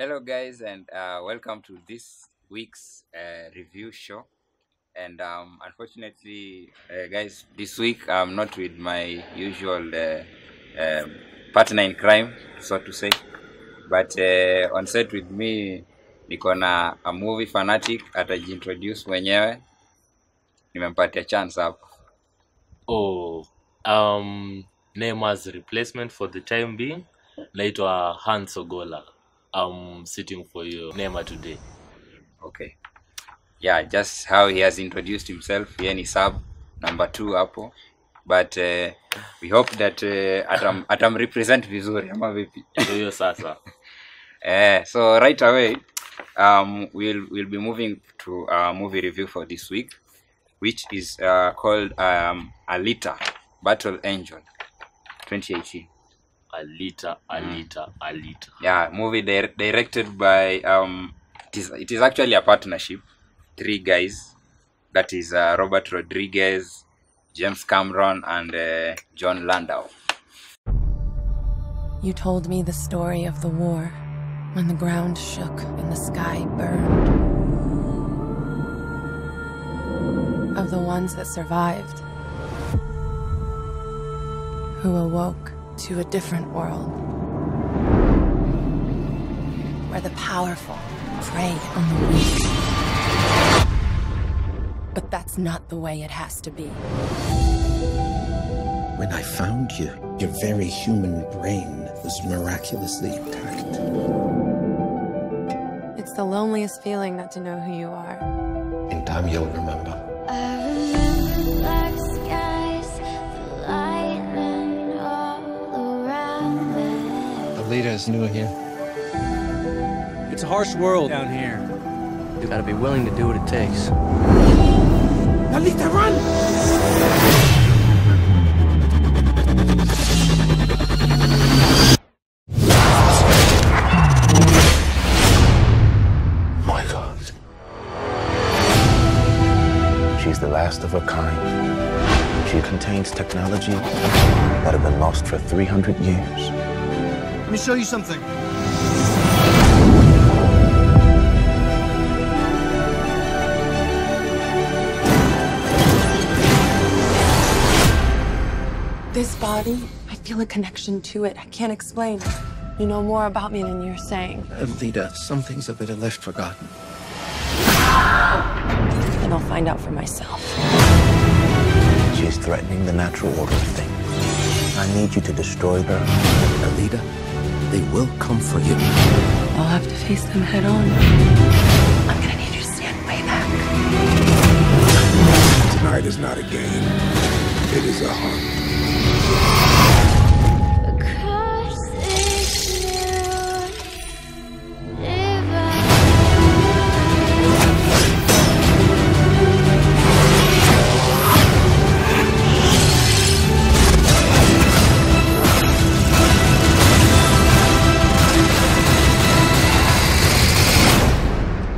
Hello, guys, and welcome to this week's review show. And unfortunately, guys, this week I'm not with my usual um, partner in crime, so to say. But on set with me, niko na a movie fanatic atajiintroduce mwenyewe. Nimempatia chance hapo. Oh, name as replacement for the time being. Naitwa Hans Ogola. I'm sitting for you. Nema today. Okay. Yeah, just how he has introduced himself. Yeye ni sub number 2 hapo. But we hope that atam represent vizuri ama vipi. Hiyo sasa. So right away, we'll be moving to our movie review for this week, which is called Alita: Battle Angel, 2018. Alita. Yeah, movie directed by it is actually a partnership, 3 guys. That is Robert Rodriguez, James Cameron, and John Landau. You told me the story of the war, when the ground shook and the sky burned. Of the ones that survived, who awoke to a different world, where the powerful prey on the weak. But that's not the way it has to be. When I found you, your very human brain was miraculously intact. It's the loneliest feeling not to know who you are. In time, you'll remember. I remember black skies, the lightning all around me. Alita is new here. It's a harsh world down here. You gotta be willing to do what it takes. Alita, run! My God. She's the last of her kind. She contains technology that have been lost for 300 years. Let me show you something. This body, I feel a connection to it. I can't explain. You know more about me than you're saying. Alita, some things are better left forgotten. And I'll find out for myself. She is threatening the natural order of things. I need you to destroy her. Alita, they will come for you. I'll have to face them head on. I'm gonna need you to stand way back. Tonight is not a game. It is a hunt. Across this new divide.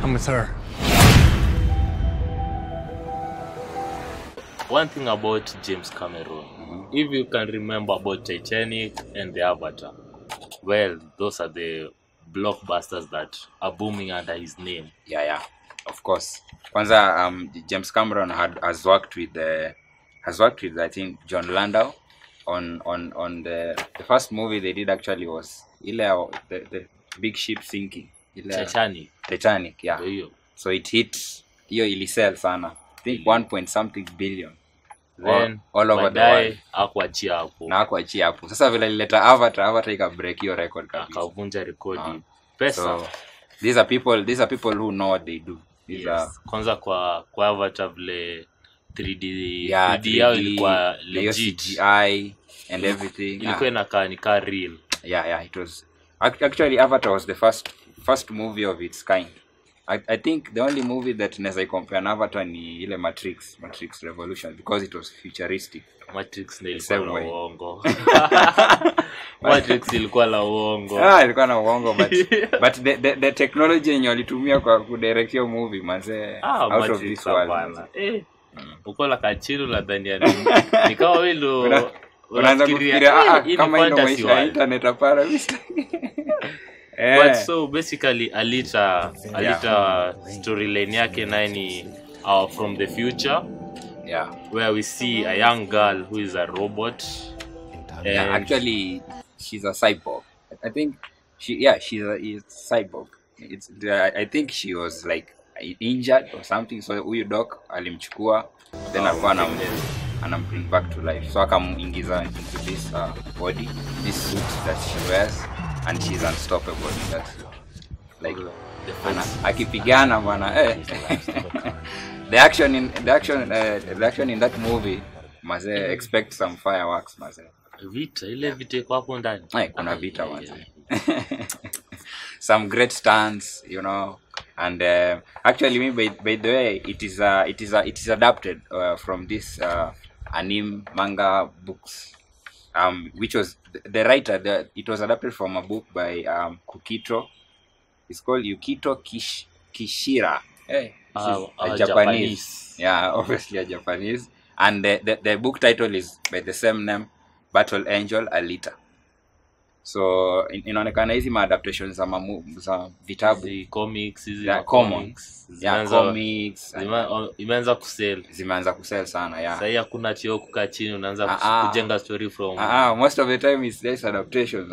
I'm with her. One thing about James Cameron, if you can remember about Titanic and the Avatar, well, those are the blockbusters that are booming under his name. Yeah, of course. Kwanza, James Cameron has worked with I think John Landau on the first movie they did actually was the big ship sinking. Titanic, yeah. Hiyo. So it hit hiyo ilisell sana. I think 1 billion. Then all over the baadaye world. hakuachia hapo. Na hakuachia hapo. Sasa vile ilileta Avatar ika break hiyo record kabisa. Akavunja rekodi. Pesa. So these are people who know what they do. These are Kwanza kwa Avatar vile 3D yeah, 3D yao ilikuwa the legit. CGI and everything. Ilikuwa inakaa ni ka real. Yeah, it was actually Avatar was the first movie of its kind. I think the only movie that naweza compare na Avatar ni ile Matrix Revolution, because it was futuristic. Matrix ilikuwa la uongo. Ilikuwa na uongo but the technology yenye walitumia kwa kudirect hiyo movie manze out of this world. Uko la kachiru la Daniel. Nikawa wewe unaanza kufikiria kama ino maisha ya internet hapana. But so basically Alita storyline yake naye ni from the future, where we see a young girl who is a robot. Yeah, actually she's a cyborg. I think she's a cyborg. I think she was like injured or something, so huyu doc alimchukua then and bring back to life, so akamuingiza into this body, this suit that she wears, and she's unstoppable in that suit. Like akipigana bwana the action in that movie maze, expect some fireworks maze. Ile vita iko hapo ndani. Kuna vita maze. Some great stunts, you know. And actually, by the way, it is adapted from this anime manga books, which was the writer. It was adapted from a book by Kukito. It's called Yukito Kishira. A Japanese. Yeah, obviously a Japanese. And the book title is by the same name, Battle Angel Alita. So inaonekana hizi adaptations za vitabu, comics, imeanza kusell sana. Yeah, sasa hakuna chio kukaa chini unaanza kujenga story from most of the time is this adaptations.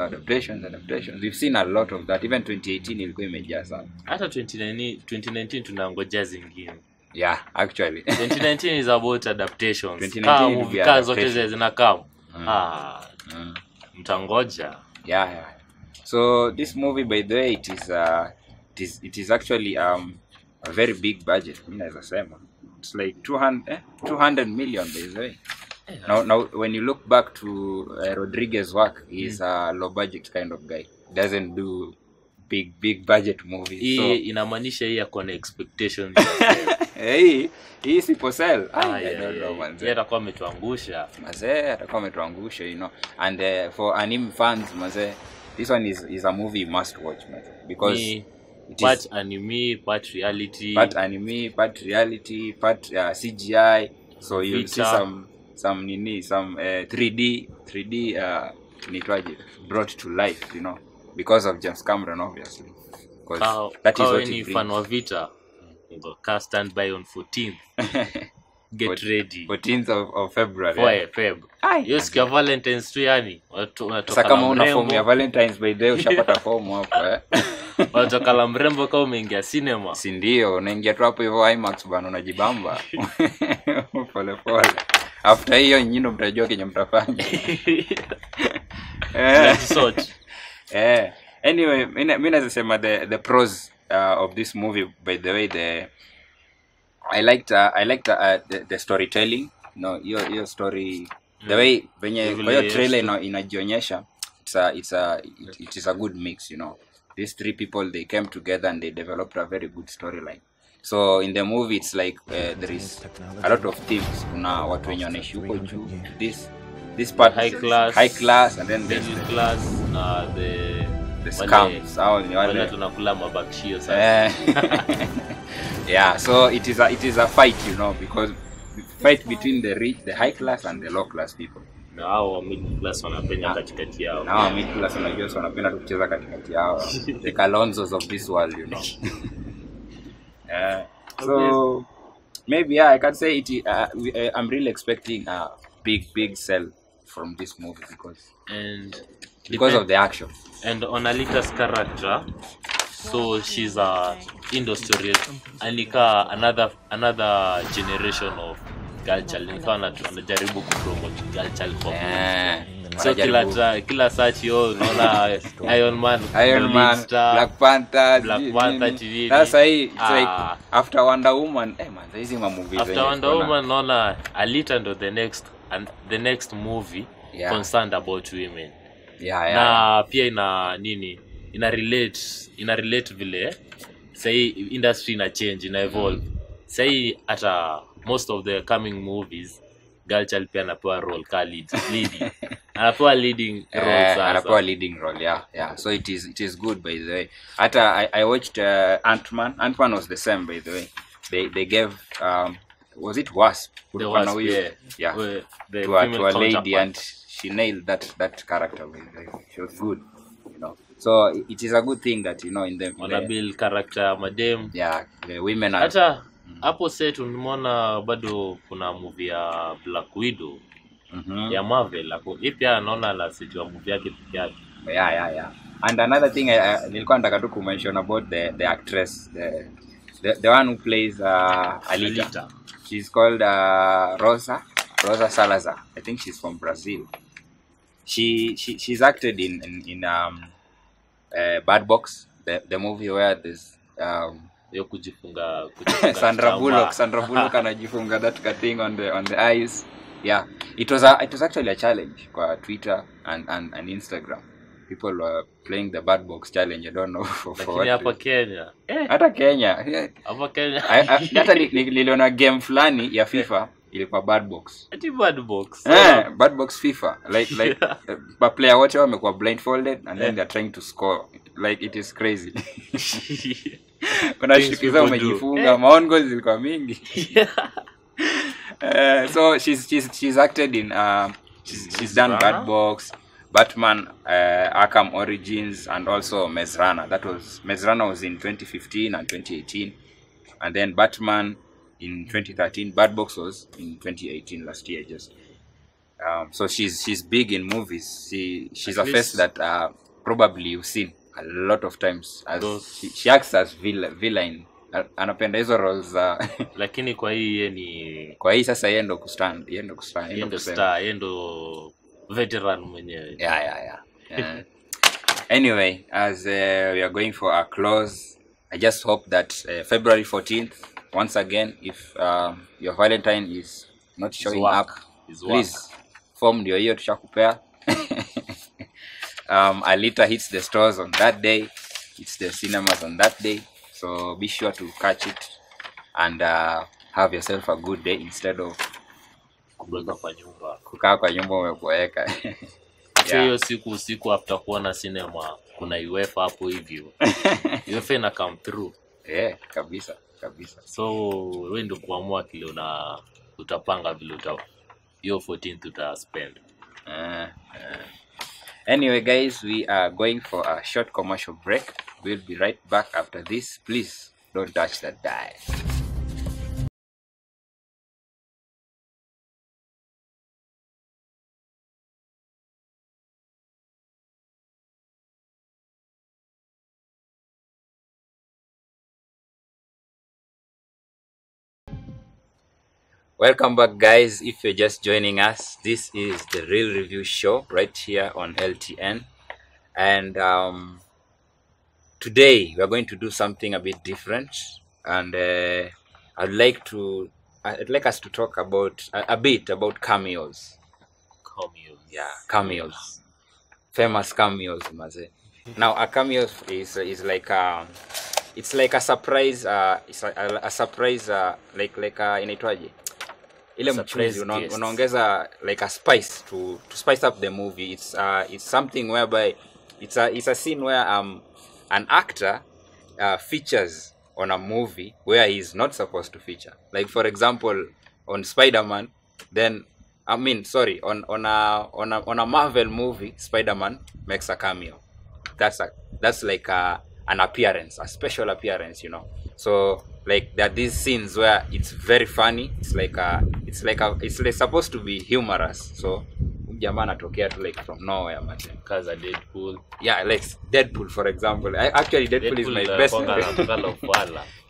We've seen a lot of that. Even 2018 ilikuwa imejaa sana. Hata 2019 tunangojea zingine. Yeah, actually 2019 is about adaptations. 2019 will be zote zinakaa mtangoja. Yeah. So this movie, by the way, it is actually a very big budget. It's like 200 million, by the way. Now when you look back to Rodriguez's work, he's a low budget kind of guy. Doesn't do big budget movies. So inamaanisha hii yako na expectations. Hii sipo sell. Atakuwa ametuangusha. Atakuwa ametuangusha, you know. And for anime fans, this one is a movie you must watch, because part anime, part reality. Part anime, part reality, part CGI. So you'll see some 3D brought to life, you know, because of James Cameron, obviously. Because that is what he brings. Fan of Vita. Cast stand by on 14th. Get ready. 14th of February. Yes, kwa Valentine's tu yani. Sasa kama una form ya Valentine's by the way ushapata form hapo Watoka la mrembo kama umeingia cinema. Si ndio, unaingia tu hapo hivyo IMAX bana, unajibamba. Pole. After hiyo nyinyi mtajua kenye mtafanya. Anyway, mimi nasema the pros of this movie, by the way, I liked the storytelling. No, your story, the way venye kwa hiyo trailer inajionyesha, it is a good mix, you know. These three people, they came together and they developed a very good storyline. So in the movie, it's like there is a lot of themes. Kuna watu wenye wanaishi huko juu, this part high class and then middle class, the scams, wale tunakula mabakshio sasa. Yeah, so it is a fight, you know, because fight between the rich, the high class and the low class people. Na hao middle class wanapenya katikati yao. Na hao middle class wanapenda kucheza katikati yao. The Kalonzos of this world, you know. So maybe I can say I'm really expecting a big sell from this movie because of the action. And on Alita's character, so she's a industrial, Anika another generation of girl child. Anajaribu kupromote girl child community. So kila search unaona Iron Man, Black Panther TV. Sasa hii it's like after Wonder Woman, man, hizi movies. After Wonder Woman naona Alita ndo the next movie concerned about women. Na pia ina relate vile say industry ina change, ina evolve. Say hata most of the coming movies girl child pia anapewa role ka leading. Anapewa leading role sasa. Anapewa leading role, yeah. So it is good, by the way. Hata I watched Ant-Man. Ant-Man was the same, by the way. They gave was it Wasp? The Wasp, yeah. To a lady, and she nailed that character. She was good, you know. So it is a good thing that in the build character madem. Yeah, the women are hata hapo set unaona bado kuna movie ya Black Widow ya Marvel hapo pia naona la set wa movie yake pekee yake. Yeah. And another thing nilikuwa nataka tu mention about the actress, the one who plays Alita. She's called Rosa Salazar. I think she's from Brazil. She's acted in Bad Box, the movie where there's kujifunga Sandra Bullock anajifunga that thing on the eyes. Yeah, it was actually a challenge for Twitter and Instagram. People were playing the Bad Box challenge. I don't know for what. Hapa Kenya. Hata Kenya. Hapa Kenya. Hata niliona game fulani ya FIFA ilikuwa Bad Box. Ati Bad Box. Bad Box FIFA. Like a player wote wamekuwa blindfolded and then they're trying to score. Like it is crazy. Unashikiza umejifunga, maon goals zilikuwa mingi. So she's acted in she's done Bad Box, Batman, Arkham Origins, and also Maze Runner. Maze Runner was in 2015 and 2018, and then Batman in 2013. Bad Box was in 2018, last year just. So she's big in movies. She's a face that probably you've seen a lot of times. As she acts as villain. Anapenda hizo roles lakini kwa hii sasa yeye ndo kustand, yeye ndo veteran mwenyewe. Yeah. Anyway, as we are going for our close, I just hope that February 14th, once again, if your Valentine is not showing up, please form ndio hiyo tushakupea. Alita hits the stores on that day, hits the cinemas on that day, so be sure to catch it and have yourself a good day instead of kukaa kwa nyumba umeboeka. Hiyo siku after kuona cinema kuna UEFA hapo hivyo. UEFA ina come through. Kabisa. So wewe ndio kuamua kile utapanga vile hiyo 14th utaspend. Anyway guys, we are going for a short commercial break. We'll be right back after this. Please don't touch that dial. Welcome back guys. If you're just joining us, this is the Real Review Show right here on LTN, and today we are going to do something a bit different, and I'd like us to talk about a bit about cameos. Cameos, famous cameos, maze. Now a cameo is like it's like a surprise, it's a surprise, like inaitwaje ile mchuzi unaongeza like a spice to spice up the movie. It's something whereby it's a scene where an actor features on a movie where he's not supposed to feature. Like for example on Spider-Man, then on a Marvel movie, Spider-Man makes a cameo. That's like an appearance, a special appearance, you know. So like there are these scenes where it's very funny. It's like supposed to be humorous. So jamaa anatokea tu like from nowhere, man. Kaza Deadpool. Yeah, like Deadpool for example. Actually Deadpool is my best.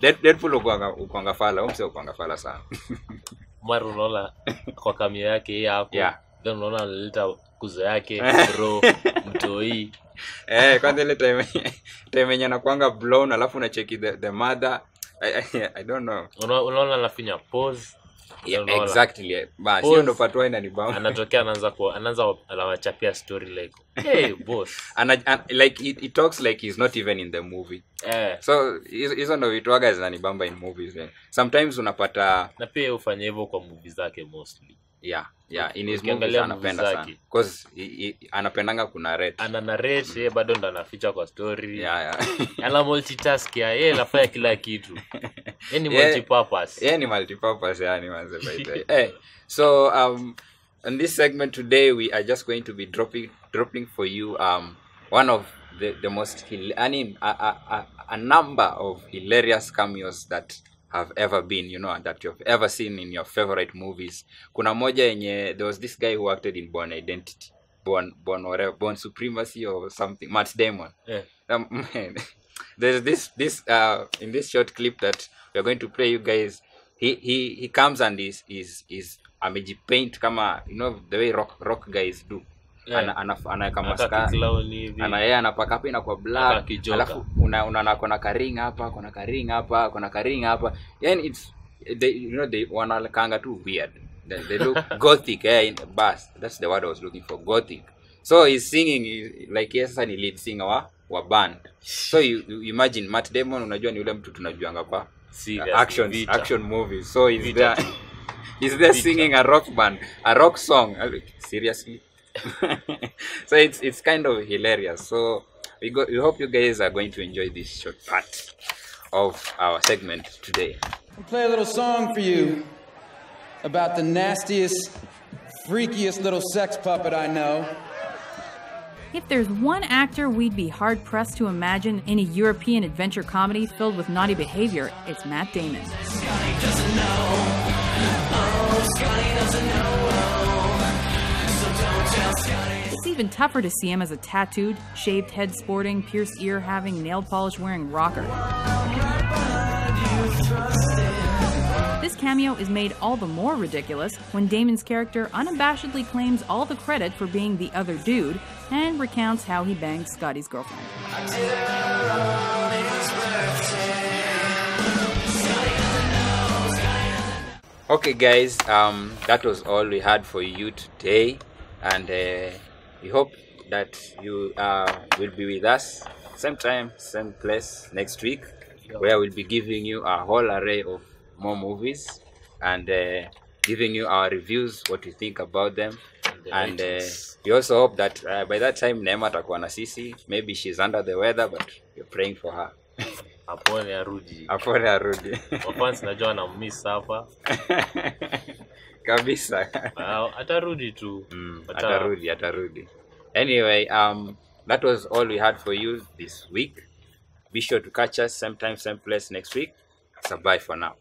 Deadpool ukwanga fala, ukwanga fala sana. Mara unaona kwa kamera yake hapo. Yeah. Then unaona analeta kuzo yake bro mtoi. Kwanza ile time yenye anakuanga blown alafu unacheki the mother. I don't know. Unaona anafinya pause. Yeah, exactly. Basi hiyo ndo patwa inanibamba. Anatokea anaanza anawachapia story like, hey boss. Like he talks like he's not even in the movie. So hizo ndo vitu waga zinanibamba in movies. Sometimes unapata na pia ufanye hivyo kwa movies zake mostly. Yeah, in his movies anapenda sana because anapendanga kunarrate. Ananarrate yeye bado ndo anaficha kwa story. Yeah. Ana multitask yeye anafanya kila kitu. Yeye ni multipurpose. Yeye ni multipurpose yani manze by the way. So in this segment today we are just going to be dropping for you one of the most a number of hilarious cameos that have ever been, you know, and that you've ever seen in your favorite movies. Kuna moja yenye, there was this guy who acted in Born Identity, Born Supremacy or something, Matt Damon. Yeah. Man, there's this in this short clip that we're going to play you guys. He comes and is amejipaint kama, you know, the way rock guys do. Yeah. Anaweka maskara, anapaka hapa inakuwa black, alafu unaona kuna karing hapa, kuna karing hapa. Yani it's you know, they wanakanga too weird. They look gothic, in bass. That's the word I was looking for, gothic. So he's singing like yes, ni lead singer wa band. So you imagine Matt Damon, unajua ni ule mtu tunajuanga kwa action movies. So he's there singing a rock song. Seriously. So it's kind of hilarious. So we hope you guys are going to enjoy this short part of our segment today. We'll play a little song for you about the nastiest, freakiest little sex puppet I know. If there's one actor we'd be hard-pressed to imagine in a European adventure comedy filled with naughty behavior, it's Matt Damon. Scotty doesn't know. Oh, Scotty doesn't know. So don't tell Scotty. It's even tougher to see him as a tattooed, shaved head sporting, pierced ear having, nail polish wearing rocker. This cameo is made all the more ridiculous when Damon's character unabashedly claims all the credit for being the other dude and recounts how he banged Scotty's girlfriend. Okay guys, that was all we had for you today, and we hope that you will be with us same time, same place next week, where we'll be giving you a whole array of more movies and giving you our reviews, what we think about them, and we also hope that by that time Neema atakuwa na sisi. Maybe she's under the weather, but we're praying for her. Apone arudi. Wafans najua na miss hapa. Kabisa. Atarudi tu. Atarudi. Anyway, that was all we had for you this week. Be sure to catch us same time, same place next week. So bye for now.